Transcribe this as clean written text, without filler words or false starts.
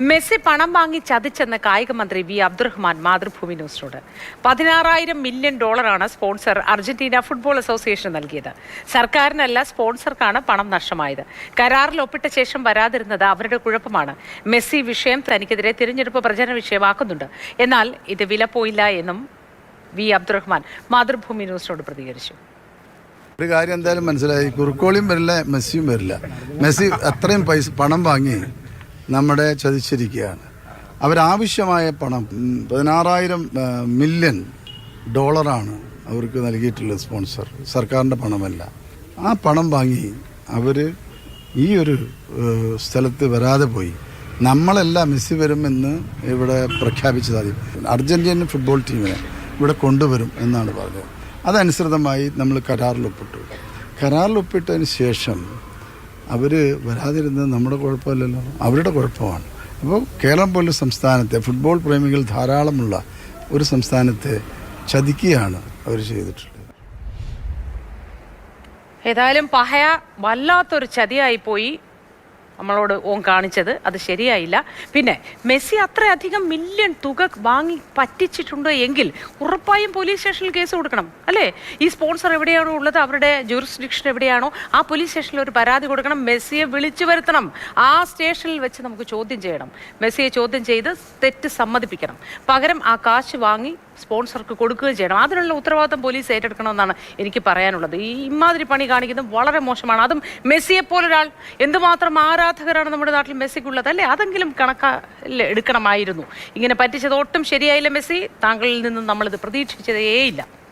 Messi പണം വാങ്ങി ചതിച്ചെന്ന് കായിക മന്ത്രി വി അബ്ദുറഹ്മാൻ മാതൃഭൂമി ന്യൂസിനോട്. $16,000 million sponsor Argentina football association നൽകിയത്. സർക്കാരിനല്ല, സ്പോൺസർക്കാണ് പണം നഷ്ടമായത്. കരാറിൽ ഒപ്പിട്ട ശേഷം വരാതിരുന്നത് അവരുടെ കുഴപ്പമാണ്. മെസ്സി വിഷയം തനിക്കെതിരെ തിരഞ്ഞെടുപ്പ് പ്രചരണ വിഷയമാക്കുന്നുണ്ട്. എന്നാൽ ഇത് വില പോയില്ല എന്നും വി അബ്ദുറഹ്മാൻ മാതൃഭൂമി ന്യൂസിനോട് പ്രതികരിച്ചു. ഒരു കാര്യം എന്തായാലും മനസ്സിലായി, കുറുക്കോളിയും വരില്ല, മെസ്സിയും വരില്ല. മെസ്സി അത്രയും പണം വാങ്ങി നമ്മുടെ ചതിച്ചിരിക്കുകയാണ്. അവരാവശ്യമായ പണം $16,000 മില്യൺ അവർക്ക് നൽകിയിട്ടുള്ളത് സ്പോൺസർ, സർക്കാരിൻ്റെ പണമല്ല. ആ പണം വാങ്ങി അവർ ഈ ഒരു സ്ഥലത്ത് വരാതെ പോയി. നമ്മളല്ല മെസ്സി വരുമെന്ന് ഇവിടെ പ്രഖ്യാപിച്ചത്. അർജന്റീന ഫുട്ബോൾ ടീമിനെ ഇവിടെ കൊണ്ടുവരും എന്നാണ് പറഞ്ഞത്. അതനുസൃതമായി നമ്മൾ കരാറിൽ ഒപ്പിട്ടതിന് ശേഷം അവർ വരാതിരുന്നത് നമ്മുടെ കുഴപ്പമില്ലല്ലോ, അവരുടെ കുഴപ്പമാണ്. അപ്പോൾ കേരളം പോലുള്ള സംസ്ഥാനത്തെ ഫുട്ബോൾ പ്രേമികൾ ധാരാളമുള്ള ഒരു സംസ്ഥാനത്തെ ചതിക്കുകയാണ് അവർ ചെയ്തിട്ടുള്ളത്. ഏതായാലും പഹയ വല്ലാത്തൊരു ചതിയായിപ്പോയി നമ്മളോട് ഓൻ കാണിച്ചത്. അത് ശരിയായില്ല. പിന്നെ മെസ്സി അത്രയധികം മില്യൺ തുക വാങ്ങി പറ്റിച്ചിട്ടുണ്ട് എങ്കിൽ ഉറപ്പായും പോലീസ് സ്റ്റേഷനിൽ കേസ് കൊടുക്കണം, അല്ലേ? ഈ സ്പോൺസർ എവിടെയാണോ ഉള്ളത്, അവരുടെ ജൂറിസ്ഡിക്ഷൻ എവിടെയാണോ, ആ പോലീസ് സ്റ്റേഷനിൽ ഒരു പരാതി കൊടുക്കണം. മെസ്സിയെ വിളിച്ചു വരുത്തണം. ആ സ്റ്റേഷനിൽ വെച്ച് നമുക്ക് ചോദ്യം ചെയ്യണം. മെസ്സിയെ ചോദ്യം ചെയ്ത് തെറ്റ് സമ്മതിപ്പിക്കണം. പകരം ആ കാശ് വാങ്ങി സ്പോൺസർക്ക് കൊടുക്കുകയും ചെയ്യണം. അതിനുള്ള ഉത്തരവാദിത്തം പോലീസ് ഏറ്റെടുക്കണമെന്നാണ് എനിക്ക് പറയാനുള്ളത്. ഈ ഇമാതിരി പണി കാണിക്കുന്നത് വളരെ മോശമാണ്. അതും മെസ്സിയെ പോലൊരാൾ, എന്തുമാത്രം ആരാധകരാണ് നമ്മുടെ നാട്ടിൽ മെസ്സിക്കുള്ളത്, അല്ലേ? അതെങ്കിലും എടുക്കണമായിരുന്നു. ഇങ്ങനെ പറ്റിച്ചത് ഒട്ടും ശരിയായില്ല മെസ്സി. താങ്കളിൽ നിന്നും നമ്മളിത് പ്രതീക്ഷിച്ചതേയില്ല.